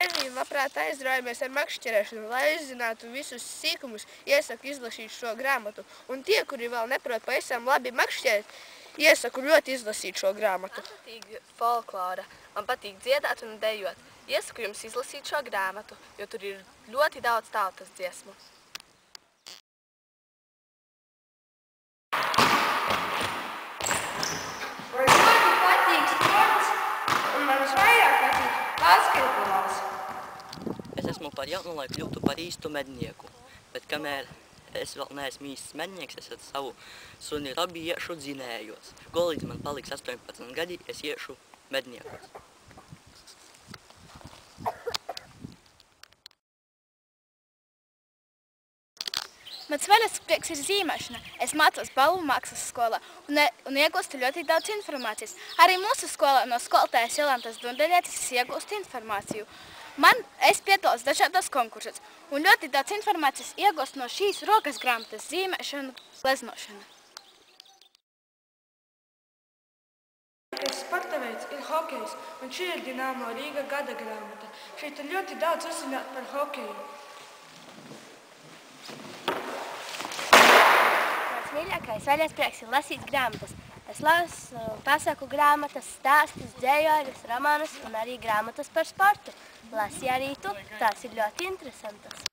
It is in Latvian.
Labprāt aizraujamies ar makšķerēšanu, lai uzzinātu visus sīkumus, iesaku izlasīt šo grāmatu. Un tie, kuri vēl neprot pavisam labi makšķerēt, iesaku ļoti izlasīt šo grāmatu. Man patīk folklora, man patīk dziedāt un dejot. Iesaku jums izlasīt šo grāmatu, jo tur ir ļoti daudz tautas dziesmu. Man ļoti patīk sports, un man visvairāk patīk basketbols. Es esmu par jaunu, lai kļūtu par īstu mednieku, bet kamēr es vēl neesmu īsts mednieks, es ar savu suni Robi iešu dzinējos. Līdz man paliks 18 gadi, es iešu medniekos. Mans vaļas prieks ir zīmēšana. Es mācos balvu mākslas skolā un iegūstu ļoti daudz informācijas. Arī mūsu skolā no skolotājas Jolantas Dundeļietes es iegūstu informāciju. Es piedalos dažādos konkursos un ļoti daudz informācijas iegūstu no šīs rokas grāmatas zīmēšana, gleznošana. Sporta veids ir hokejs, un šī ir Dinamo Rīga gada grāmata. Šeit ir ļoti daudz uzzināt par hokeju. Mans mīļākais vaļas prieks ir lasīt grāmatas. Es lasu pasaku grāmatas, stāstus, dzējoļus, romānus un arī grāmatas par sportu. Lasi arī tu, tās ir ļoti interesantas.